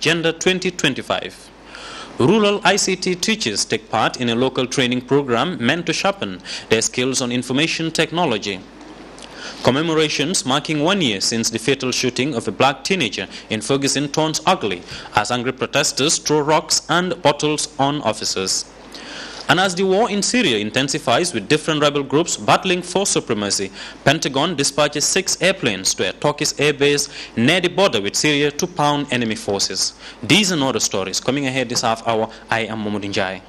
Agenda 2025. Rural ICT teachers take part in a local training program meant to sharpen their skills on information technology. Commemorations marking 1 year since the fatal shooting of a black teenager in Ferguson turns ugly as angry protesters throw rocks and bottles on officers. And as the war in Syria intensifies with different rebel groups battling for supremacy, Pentagon dispatches 6 airplanes to a Turkish airbase near the border with Syria to pound enemy forces. These and other stories coming ahead this half hour. I am Mohammed Njai.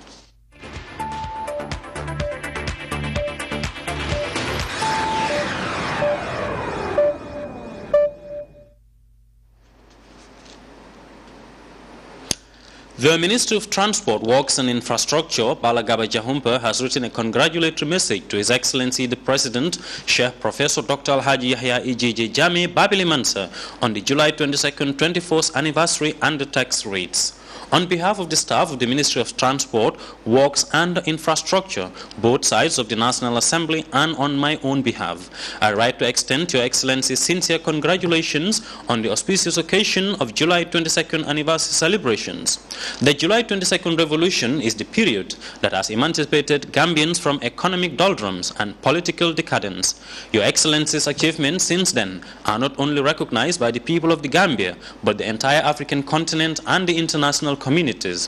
The Ministry of Transport, Works and Infrastructure, Balagaba Jahumpa, has written a congratulatory message to His Excellency the President, Sheikh Professor Dr. Alhaji Yahya EJJ Jami Babili Mansa, on the July 22nd, 24th anniversary and the tax rates. On behalf of the staff of the Ministry of Transport, Works and Infrastructure, both sides of the National Assembly, and on my own behalf, I write to extend to Your Excellency sincere congratulations on the auspicious occasion of July 22nd anniversary celebrations. The July 22nd revolution is the period that has emancipated Gambians from economic doldrums and political decadence. Your Excellency's achievements since then are not only recognized by the people of the Gambia, but the entire African continent and the international communities.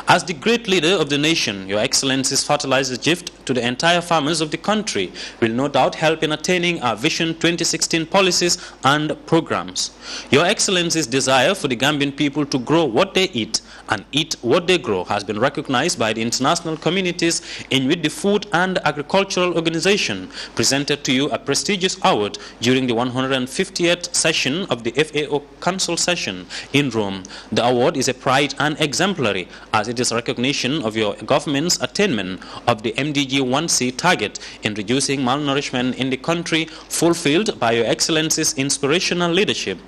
As the great leader of the nation, Your Excellency's fertilizer gift to the entire farmers of the country will no doubt help in attaining our Vision 2016 policies and programs. Your Excellency's desire for the Gambian people to grow what they eat and eat what they grow has been recognized by the international communities, in which the Food and Agricultural Organization presented to you a prestigious award during the 150th session of the FAO Council session in Rome. The award is a pride and exemplary, as it is recognition of your government's attainment of the MDG 1C target in reducing malnourishment in the country, fulfilled by Your Excellency's inspirational leadership.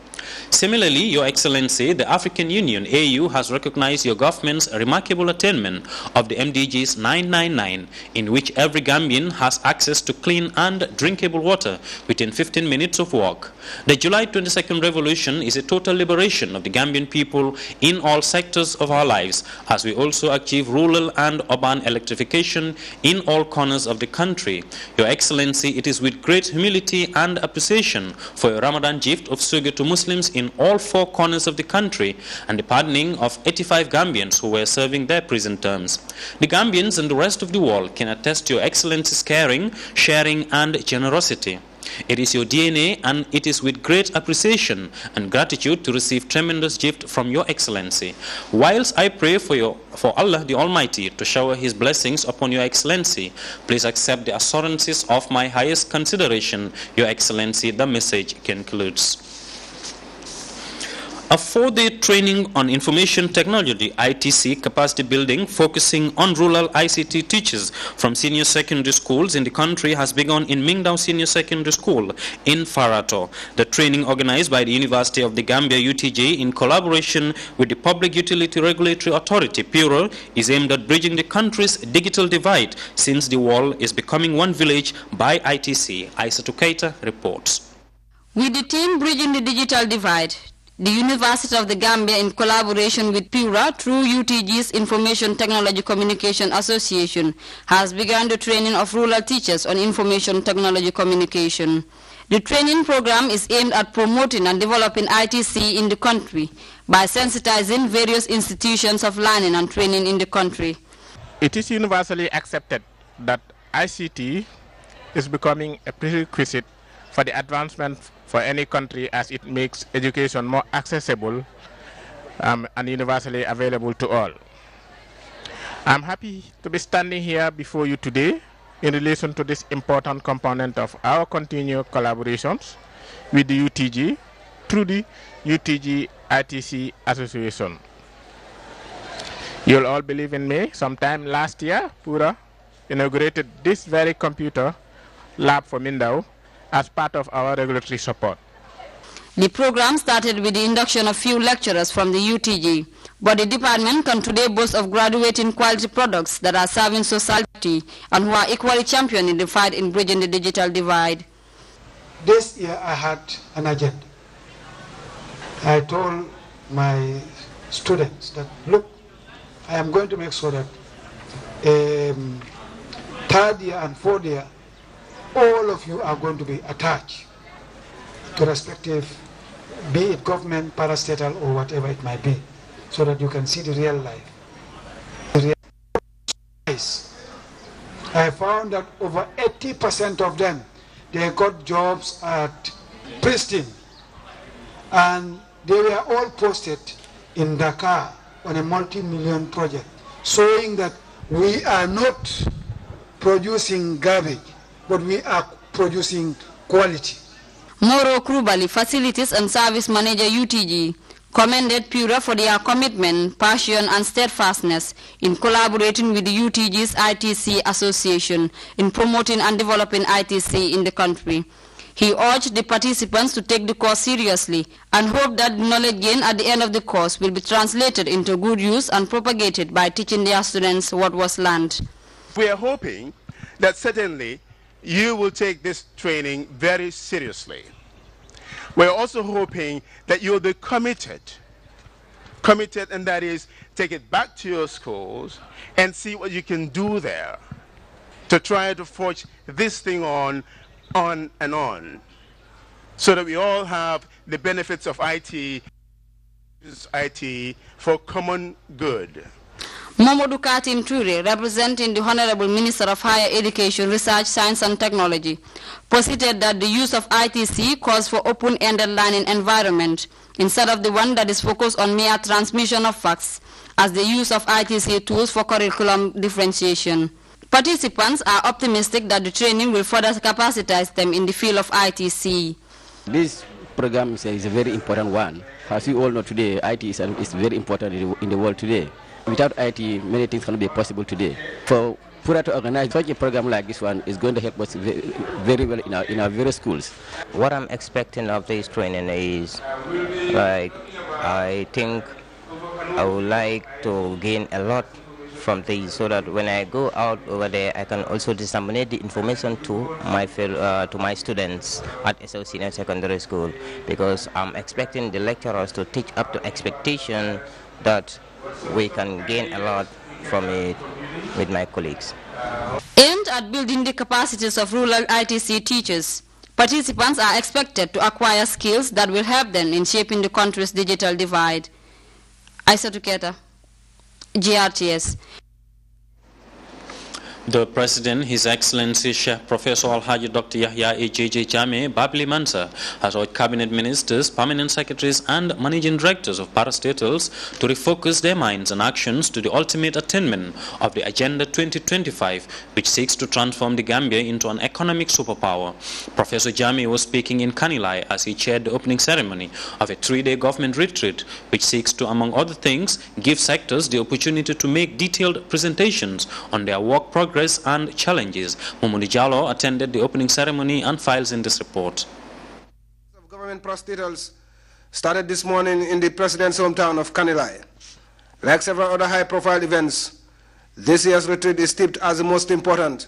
Similarly, Your Excellency, the African Union, AU, has recognized your government's remarkable attainment of the MDGs 999, in which every Gambian has access to clean and drinkable water within 15 minutes of walk. The July 22nd revolution is a total liberation of the Gambian people in all sectors of our lives, as we also achieve rural and urban electrification in all corners of the country. Your Excellency, it is with great humility and appreciation for your Ramadan gift of sugar to Muslims in all 4 corners of the country and the pardoning of 85 Gambians who were serving their prison terms. The Gambians and the rest of the world can attest to Your Excellency's caring, sharing and generosity. It is your DNA, and it is with great appreciation and gratitude to receive tremendous gift from Your Excellency. Whilst I pray for Allah the Almighty to shower His blessings upon Your Excellency, please accept the assurances of my highest consideration. Your Excellency, the message concludes. A 4-day training on information technology ITC capacity building focusing on rural ICT teachers from senior secondary schools in the country has begun in Mingdao Senior Secondary School in Farato. The training, organized by the University of the Gambia UTG in collaboration with the Public Utility Regulatory Authority PURA, is aimed at bridging the country's digital divide since the world is becoming one village by ITC. Aissatou Keita reports. With the team bridging the digital divide, the University of the Gambia, in collaboration with PURA through UTG's Information Technology Communication Association, has begun the training of rural teachers on information technology communication. The training program is aimed at promoting and developing ITC in the country by sensitizing various institutions of learning and training in the country. It is universally accepted that ICT is becoming a prerequisite for the advancement for any country, as it makes education more accessible and universally available to all. I'm happy to be standing here before you today in relation to this important component of our continued collaborations with the UTG through the UTG ITC Association. You'll all believe in me, sometime last year, PURA inaugurated this very computer lab for Mingdao as part of our regulatory support. The program started with the induction of few lecturers from the UTG, but the department can today boast of graduating quality products that are serving society and who are equally championing the fight in bridging the digital divide. This year I had an agenda. I told my students that, look, I am going to make sure that third year and fourth year, all of you are going to be attached to respective, be it government, parastatal, or whatever it might be, so that you can see the real life. I found that over 80% of them, they got jobs at Pristine, and they were all posted in Dakar on a multi-million project, showing that we are not producing garbage, but we are producing quality. Moro Krubali, Facilities and Service Manager UTG, commended Pura for their commitment, passion and steadfastness in collaborating with the UTG's ITC Association in promoting and developing ITC in the country. He urged the participants to take the course seriously and hoped that the knowledge gained at the end of the course will be translated into good use and propagated by teaching their students what was learned. We are hoping that certainly you will take this training very seriously. We're also hoping that you'll be committed, and that is, take it back to your schools and see what you can do there to try to forge this thing on and on, so that we all have the benefits of IT for common good. Momodou Katim Toure, representing the Honorable Minister of Higher Education, Research, Science and Technology, posited that the use of ITC calls for open-ended learning environment instead of the one that is focused on mere transmission of facts, as the use of ITC tools for curriculum differentiation. Participants are optimistic that the training will further capacitize them in the field of ITC. This program is a very important one. As you all know today, IT is very important in the world today. Without IT, many things cannot be possible today. For Pura to organize such a program like this one is going to help us very well in our various schools. What I'm expecting of this training is, like, I think I would like to gain a lot from these, so that when I go out over there, I can also disseminate the information to my students at SO Senior Secondary School, because I'm expecting the lecturers to teach up to expectation that we can gain a lot from it with my colleagues. Aimed at building the capacities of rural ITC teachers, participants are expected to acquire skills that will help them in shaping the country's digital divide. Aissatou Keita, GRTS. The President, His Excellency Sheikh Professor Alhaji Dr. Yahya A.J.J. Jammeh Babli Mansa, has urged Cabinet Ministers, Permanent Secretaries and Managing Directors of parastatals to refocus their minds and actions to the ultimate attainment of the Agenda 2025, which seeks to transform the Gambia into an economic superpower. Professor Jammeh was speaking in Kanilai as he chaired the opening ceremony of a 3-day government retreat, which seeks to, among other things, give sectors the opportunity to make detailed presentations on their work progress and challenges. Mamoudou Jallow attended the opening ceremony and files in this report. Government parastatals started this morning in the President's hometown of Kanilai. Like several other high-profile events, this year's retreat is tipped as the most important,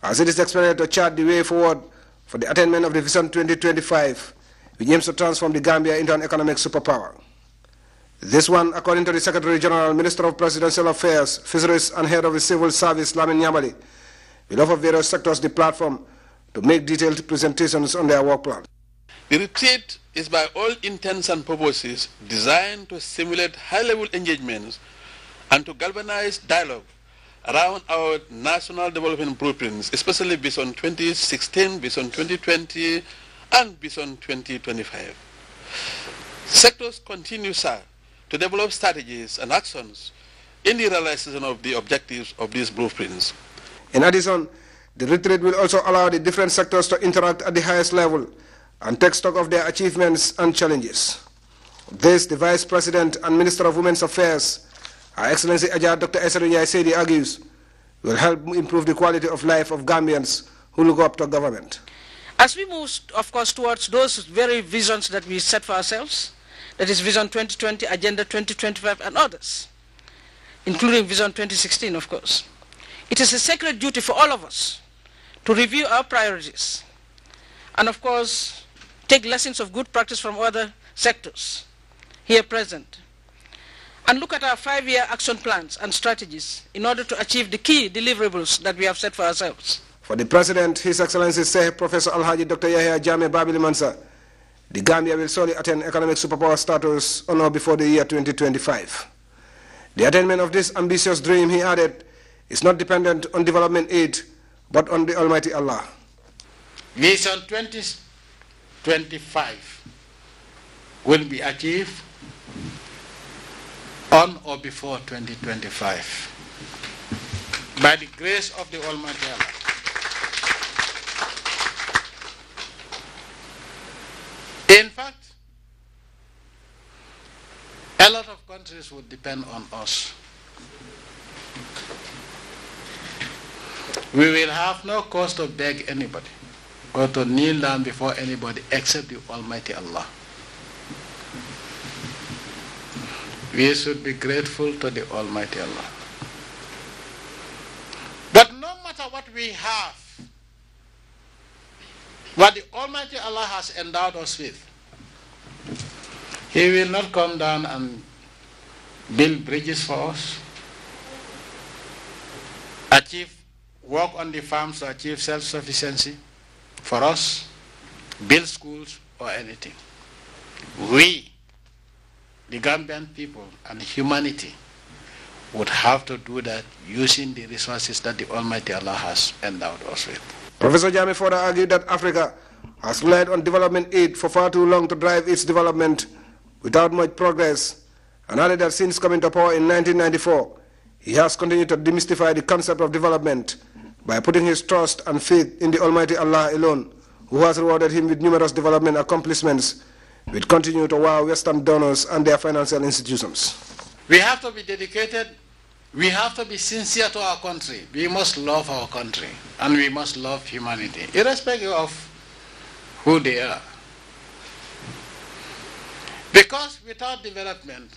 as it is expected to chart the way forward for the attainment of the Vision 2025, which aims to transform the Gambia into an economic superpower. This one, according to the Secretary General, Minister of Presidential Affairs, Fisheries and Head of the Civil Service, Lamin Nyamali, will offer various sectors the platform to make detailed presentations on their work plan. The retreat is by all intents and purposes designed to stimulate high-level engagements and to galvanize dialogue around our national development blueprints, especially Vision 2016, Vision 2020, and Vision 2025. Sectors continue, sir, to develop strategies and actions in the realization of the objectives of these blueprints. In addition, the retreat will also allow the different sectors to interact at the highest level and take stock of their achievements and challenges. This, the Vice President and Minister of Women's Affairs, Her Excellency Ajah Dr. Esseru Njie Seydi argues, will help improve the quality of life of Gambians who look up to government. As we move, of course, towards those very visions that we set for ourselves, that is Vision 2020, Agenda 2025, and others, including Vision 2016, of course. It is a sacred duty for all of us to review our priorities and, of course, take lessons of good practice from other sectors here present. and look at our 5-year action plans and strategies in order to achieve the key deliverables that we have set for ourselves. For the President, His Excellency Sheikh Professor Alhaji Dr. Yahya Jammeh Babili Mansa, the Gambia will solely attain economic superpower status on or before the year 2025. The attainment of this ambitious dream, he added, is not dependent on development aid, but on the Almighty Allah. Vision 2025 will be achieved on or before 2025 by the grace of the Almighty Allah. In fact, a lot of countries would depend on us. We will have no cause to beg anybody or to kneel down before anybody except the Almighty Allah. We should be grateful to the Almighty Allah. But no matter what we have, what the Almighty Allah has endowed us with, He will not come down and build bridges for us, work on the farms to achieve self-sufficiency for us, build schools or anything. We, the Gambian people and humanity, would have to do that using the resources that the Almighty Allah has endowed us with. Professor Jammeh further argued that Africa has relied on development aid for far too long to drive its development without much progress, and added that since coming to power in 1994, he has continued to demystify the concept of development by putting his trust and faith in the Almighty Allah alone, who has rewarded him with numerous development accomplishments, which continue to wow Western donors and their financial institutions. We have to be dedicated, we have to be sincere to our country. We must love our country, and we must love humanity, irrespective of who they are. Because without development,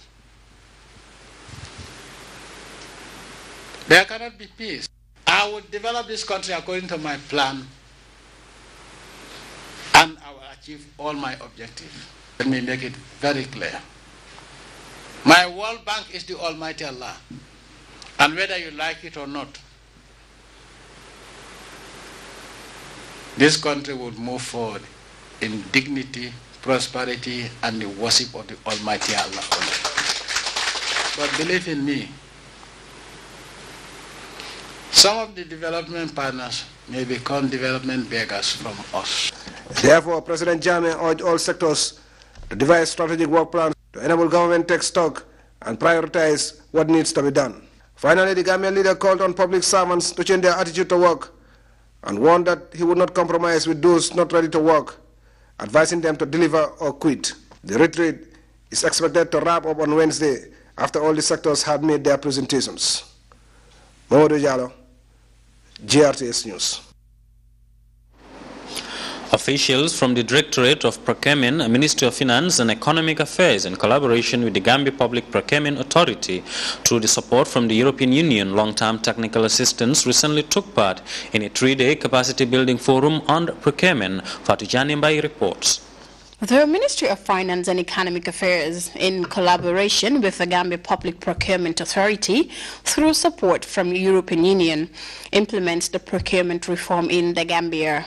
there cannot be peace. I will develop this country according to my plan, and I will achieve all my objectives. Let me make it very clear. My World Bank is the Almighty Allah, and whether you like it or not, this country will move forward in dignity, prosperity, and the worship of the Almighty Allah. But believe in me, some of the development partners may become development beggars from us. Therefore, President Jammeh urged all sectors to devise strategic work plans to enable government to take stock and prioritize what needs to be done. Finally, the Gambian leader called on public servants to change their attitude to work and warned that he would not compromise with those not ready to work, advising them to deliver or quit. The retreat is expected to wrap up on Wednesday after all the sectors had made their presentations. Mamadou Diallo, GRTS News. Officials from the Directorate of Procurement, Ministry of Finance and Economic Affairs, in collaboration with the Gambia Public Procurement Authority, through the support from the European Union Long-Term Technical Assistance, recently took part in a 3-day capacity building forum on procurement. Fatou Janimbai reports. The Ministry of Finance and Economic Affairs, in collaboration with the Gambia Public Procurement Authority, through support from the European Union, implements the procurement reform in the Gambia.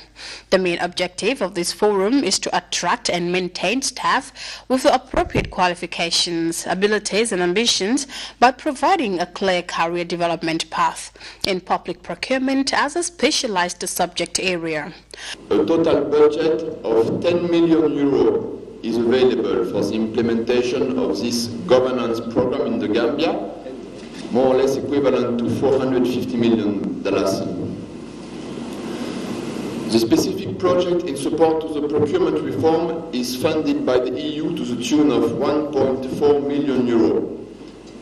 The main objective of this forum is to attract and maintain staff with the appropriate qualifications, abilities and ambitions by providing a clear career development path in public procurement as a specialized subject area. A total budget of 10 million euros is available for the implementation of this governance program in the Gambia, more or less equivalent to $450 million. The specific project in support of the procurement reform is funded by the EU to the tune of 1.4 million euro,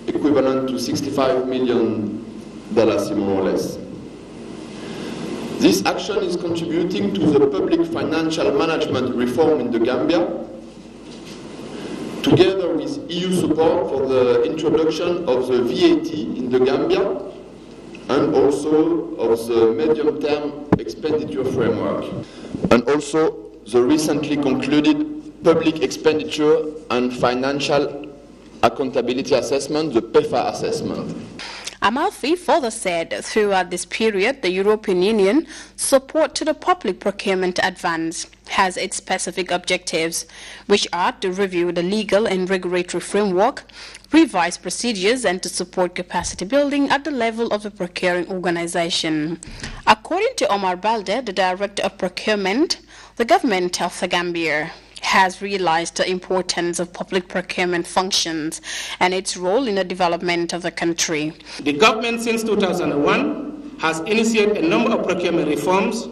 equivalent to $65 million more or less. This action is contributing to the public financial management reform in the Gambia, together with EU support for the introduction of the VAT in the Gambia and also of the medium-term expenditure framework, and also the recently concluded public expenditure and financial accountability assessment, the PEFA assessment. Amalfi further said throughout this period, the European Union support to the public procurement advance has its specific objectives, which are to review the legal and regulatory framework, revise procedures, and to support capacity building at the level of the procuring organization. According to Omar Balde, the Director of Procurement, the government of the Gambia has realized the importance of public procurement functions and its role in the development of the country. The government since 2001 has initiated a number of procurement reforms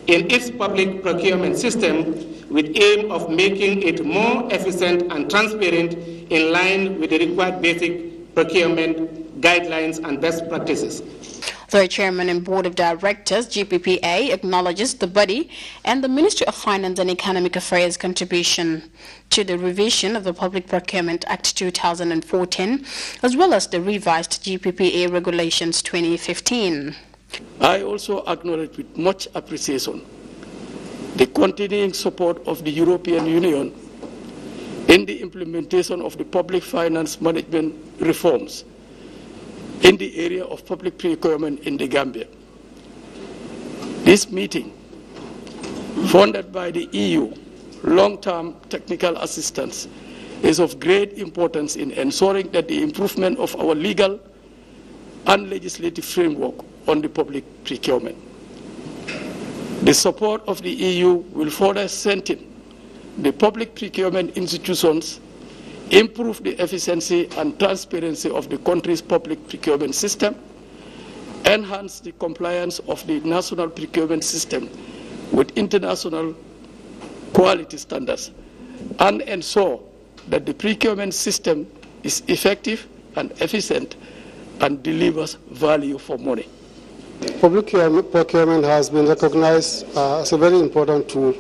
in its public procurement system with aim of making it more efficient and transparent in line with the required basic procurement guidelines and best practices. The Chairman and Board of Directors, GPPA, acknowledges the body and the Ministry of Finance and Economic Affairs' contribution to the revision of the Public Procurement Act 2014, as well as the revised GPPA Regulations 2015. I also acknowledge with much appreciation the continuing support of the European Union in the implementation of the public finance management reforms in the area of public procurement in the Gambia. This meeting, funded by the EU long-term technical assistance, is of great importance in ensuring that the improvement of our legal and legislative framework on the public procurement. The support of the EU will further strengthen the public procurement institutions, improve the efficiency and transparency of the country's public procurement system, enhance the compliance of the national procurement system with international quality standards, and ensure that the procurement system is effective and efficient and delivers value for money. Public procurement has been recognized as a very important tool,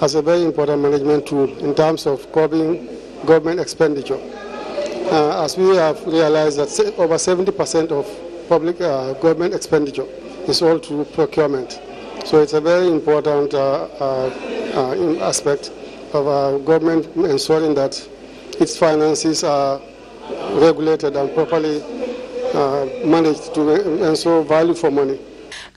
as a very important management tool in terms of curbing government expenditure. As we have realized that over 70% of public government expenditure is all through procurement. So it's a very important aspect of government ensuring that its finances are regulated and properly managed to ensure value for money.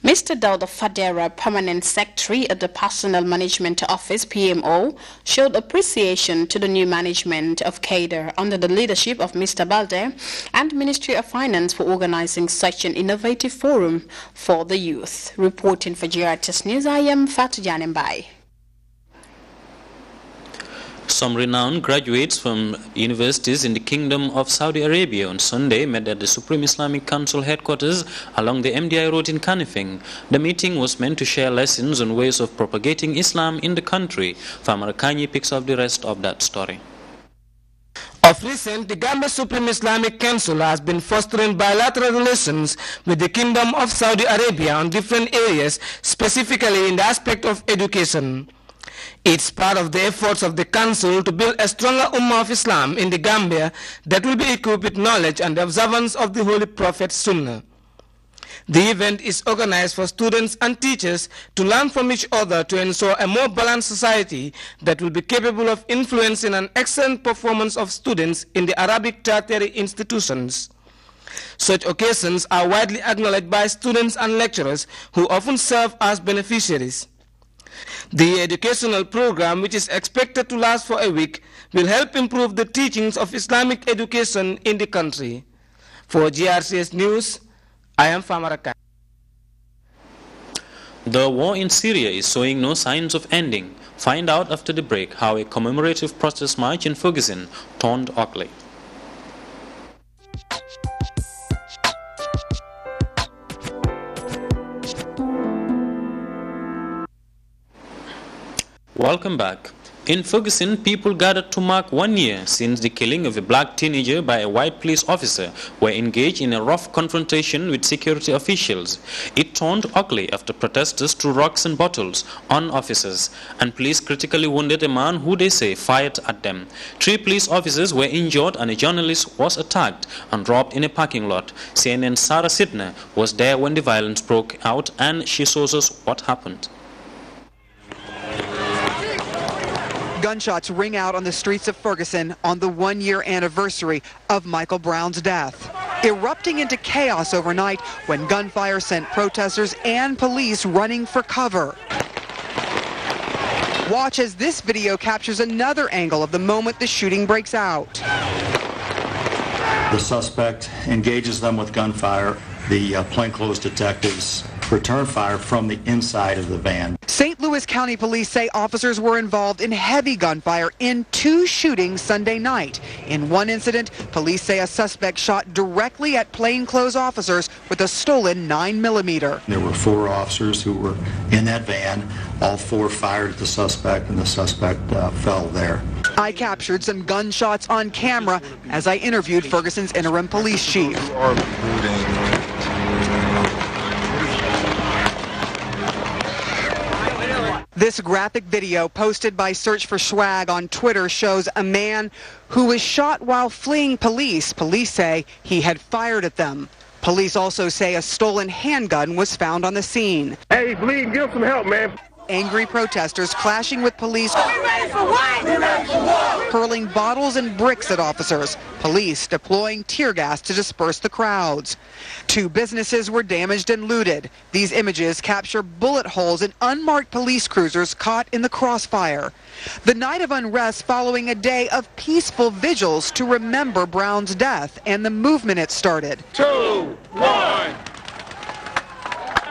Mr. Dauda Fadera, Permanent Secretary at the Personnel Management Office, PMO, showed appreciation to the new management of CADER under the leadership of Mr. Balde and Ministry of Finance for organizing such an innovative forum for the youth. Reporting for GRTS News, I am Fatou Janembai. Some renowned graduates from universities in the Kingdom of Saudi Arabia on Sunday met at the Supreme Islamic Council headquarters along the MDI Road in Kanifing. The meeting was meant to share lessons on ways of propagating Islam in the country. Famara Kanyi picks up the rest of that story. Of recent, the Gambia Supreme Islamic Council has been fostering bilateral relations with the Kingdom of Saudi Arabia on different areas, specifically in the aspect of education. It's part of the efforts of the Council to build a stronger Ummah of Islam in the Gambia that will be equipped with knowledge and the observance of the Holy Prophet Sunnah. The event is organized for students and teachers to learn from each other to ensure a more balanced society that will be capable of influencing an excellent performance of students in the Arabic tertiary institutions. Such occasions are widely acknowledged by students and lecturers who often serve as beneficiaries. The educational program, which is expected to last for a week, will help improve the teachings of Islamic education in the country. For GRCS News, I am Famara. The war in Syria is showing no signs of ending. Find out after the break how a commemorative protest march in Ferguson turned ugly. Welcome back. In Ferguson, people gathered to mark 1 year since the killing of a black teenager by a white police officer were engaged in a rough confrontation with security officials. It turned ugly after protesters threw rocks and bottles on officers, and police critically wounded a man who they say fired at them. 3 police officers were injured and a journalist was attacked and robbed in a parking lot. CNN's Sarah Sidner was there when the violence broke out, and she shows us what happened. Gunshots ring out on the streets of Ferguson on the one-year anniversary of Michael Brown's death, erupting into chaos overnight when gunfire sent protesters and police running for cover. Watch as this video captures another angle of the moment the shooting breaks out. The suspect engages them with gunfire. The plainclothes detectives return fire from the inside of the van. St. Louis County Police say officers were involved in heavy gunfire in 2 shootings Sunday night. In one incident, police say a suspect shot directly at plainclothes officers with a stolen 9mm. There were 4 officers who were in that van. All 4 fired at the suspect, and the suspect fell there. I captured some gunshots on camera as I interviewed Ferguson's interim police chief. This graphic video posted by Search for Swag on Twitter shows a man who was shot while fleeing police. Police say he had fired at them. Police also say a stolen handgun was found on the scene. Hey, bleed, give some help, man. Angry protesters clashing with police, hurling bottles and bricks at officers. Police deploying tear gas to disperse the crowds. 2 businesses were damaged and looted. These images capture bullet holes in unmarked police cruisers caught in the crossfire. The night of unrest following a day of peaceful vigils to remember Brown's death and the movement it started. 2, 1.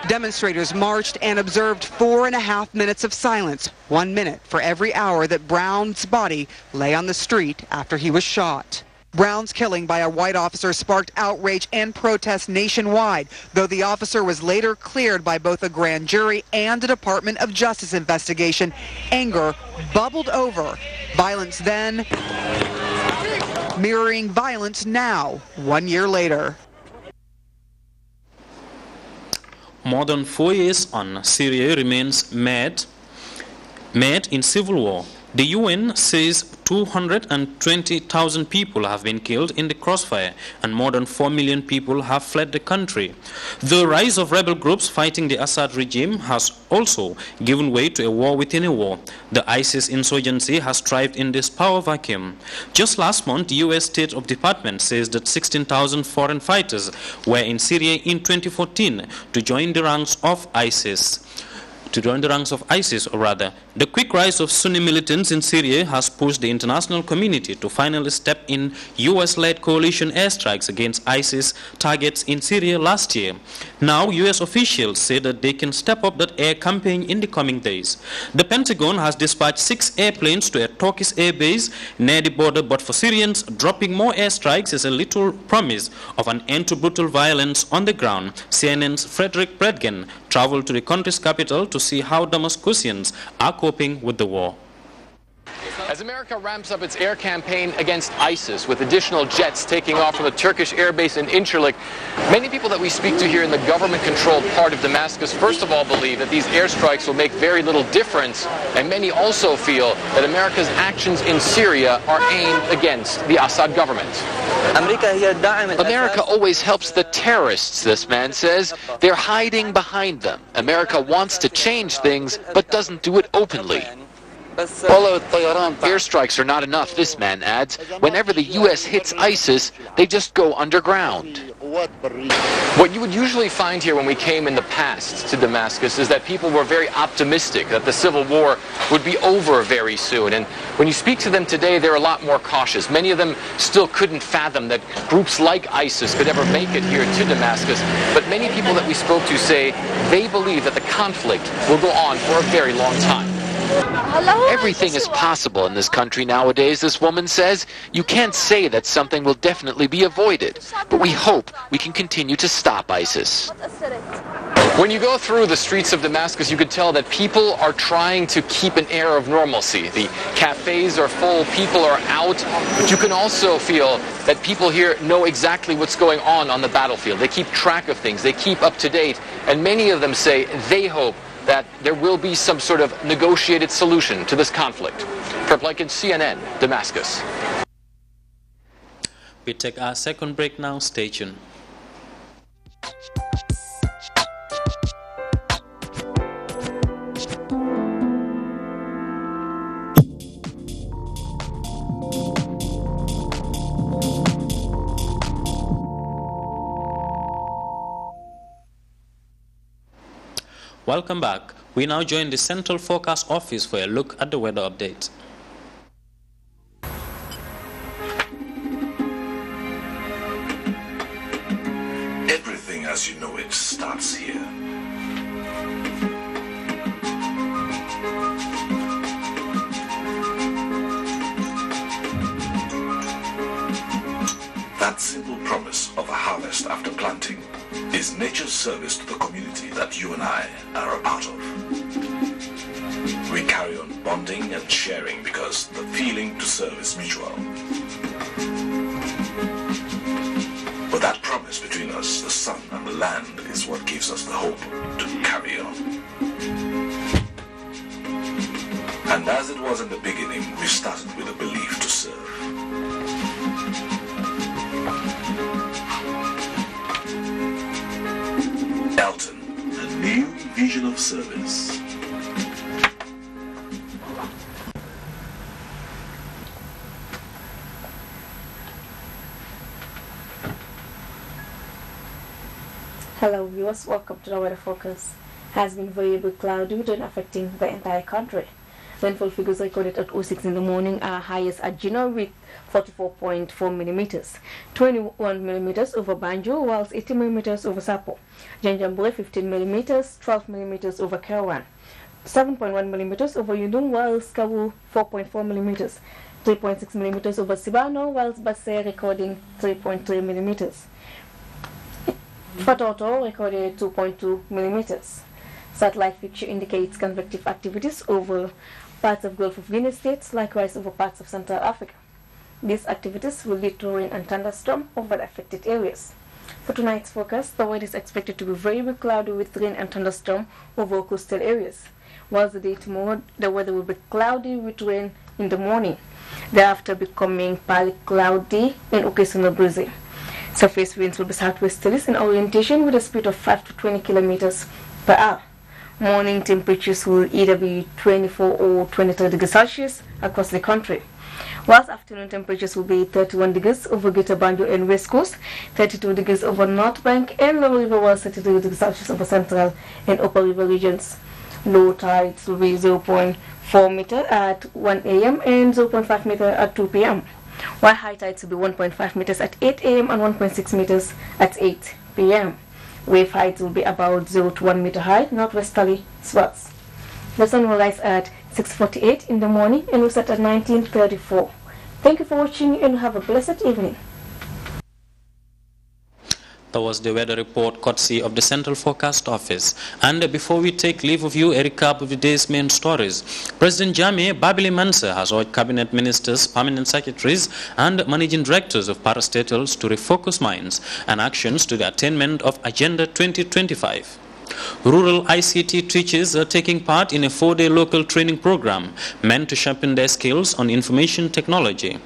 Demonstrators marched and observed 4.5 minutes of silence, 1 minute for every hour that Brown's body lay on the street after he was shot. Brown's killing by a white officer sparked outrage and protests nationwide, though the officer was later cleared by both a grand jury and a Department of Justice investigation. Anger bubbled over. Violence then, mirroring violence now, 1 year later. More than 4 years on, Syria remains mired in civil war. The UN says 220,000 people have been killed in the crossfire and more than 4 million people have fled the country. The rise of rebel groups fighting the Assad regime has also given way to a war within a war. The ISIS insurgency has thrived in this power vacuum. Just last month, the U.S. State of Department says that 16,000 foreign fighters were in Syria in 2014 to join the ranks of ISIS. The quick rise of Sunni militants in Syria has pushed the international community to finally step in U.S.-led coalition airstrikes against ISIS targets in Syria last year. Now, U.S. officials say that they can step up that air campaign in the coming days. The Pentagon has dispatched 6 airplanes to a Turkish air base near the border, but for Syrians, dropping more airstrikes is a little promise of an end to brutal violence on the ground. CNN's Frederick Bredgen traveled to the country's capital to see how Damascusians are coping with the war. As America ramps up its air campaign against ISIS with additional jets taking off from the Turkish airbase in Incirlik, many people that we speak to here in the government-controlled part of Damascus first of all believe that these airstrikes will make very little difference, and many also feel that America's actions in Syria are aimed against the Assad government. America always helps the terrorists, this man says. They're hiding behind them. America wants to change things, but doesn't do it openly. Airstrikes are not enough, this man adds. Whenever the U.S. hits ISIS, they just go underground. What you would usually find here when we came in the past to Damascus is that people were very optimistic that the civil war would be over very soon. And when you speak to them today, they're a lot more cautious. Many of them still couldn't fathom that groups like ISIS could ever make it here to Damascus. But many people that we spoke to say they believe that the conflict will go on for a very long time. Everything is possible in this country nowadays, this woman says. You can't say that something will definitely be avoided, but we hope we can continue to stop ISIS. When you go through the streets of Damascus, you could tell that people are trying to keep an air of normalcy. The cafes are full, people are out, but you can also feel that people here know exactly what's going on the battlefield. They keep track of things, they keep up to date, and many of them say they hope that there will be some sort of negotiated solution to this conflict. Herb Blanken, CNN, Damascus. We take our second break now. Stay tuned. Welcome back. We now join the Central Forecast Office for a look at the weather update. Everything as you know it starts here. That simple promise of a harvest after planting is nature's service to the community that you and I are a part of. We carry on bonding and sharing because the feeling to serve is mutual. But that promise between us, the sun and the land, is what gives us the hope to carry on. And as it was in the beginning, we started with a belief to serve. Elton, a new vision of service. Hello viewers, welcome to the weather forecast. Has been variable cloudy with rain affecting the entire country. Rainfall figures recorded at 06 in the morning are highest at Gino with 44.4 millimeters, 21 millimeters over Banjo, whilst 80 millimeters over Sapo. Janjambure 15 millimeters, 12 millimeters over Kerawan, 7.1 millimeters over Yundum, whilst Kawu 4.4 millimeters, 3.6 millimeters over Sibano, whilst Basse recording 3.3 millimeters. Fatoto recorded 2.2 millimeters. Satellite picture indicates convective activities over parts of Gulf of Guinea states, likewise over parts of Central Africa. These activities will lead to rain and thunderstorm over the affected areas. For tonight's forecast, the weather is expected to be very cloudy with rain and thunderstorm over coastal areas. Whilst the day tomorrow, the weather will be cloudy with rain in the morning, thereafter becoming partly cloudy and occasional breezy. Surface winds will be southwesterlies in orientation with a speed of 5 to 20 kilometers per hour. Morning temperatures will either be 24 or 23 degrees Celsius across the country, whilst afternoon temperatures will be 31 degrees over Greater Banjo and West Coast, 32 degrees over North Bank and Lower River, while 33 degrees Celsius over Central and Upper River regions. Low tides will be 0.4 meter at 1 a.m. and 0.5 meter at 2 p.m. while high tides will be 1.5 meters at 8 a.m. and 1.6 meters at 8 p.m. Wave heights will be about 0 to 1 meter high, northwesterly swells. The sun will rise at 6:48 in the morning and will set at 19:34. Thank you for watching and have a blessed evening. That was the weather report courtesy of the Central Forecast Office. And before we take leave of you, a recap of the day's main stories. President Jammeh Babili Mansa has urged cabinet ministers, permanent secretaries and managing directors of parastatals to refocus minds and actions to the attainment of Agenda 2025. Rural ICT teachers are taking part in a 4-day local training program meant to sharpen their skills on information technology.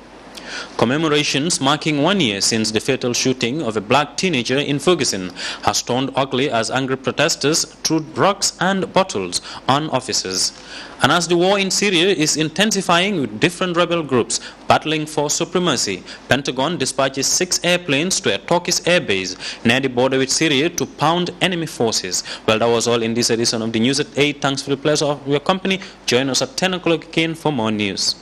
Commemorations marking 1 year since the fatal shooting of a black teenager in Ferguson has turned ugly as angry protesters threw rocks and bottles on officers. And as the war in Syria is intensifying with different rebel groups battling for supremacy, Pentagon dispatches 6 airplanes to a Turkish airbase near the border with Syria to pound enemy forces. Well, that was all in this edition of the News at 8. Thanks for the pleasure of your company. Join us at 10 o'clock again for more news.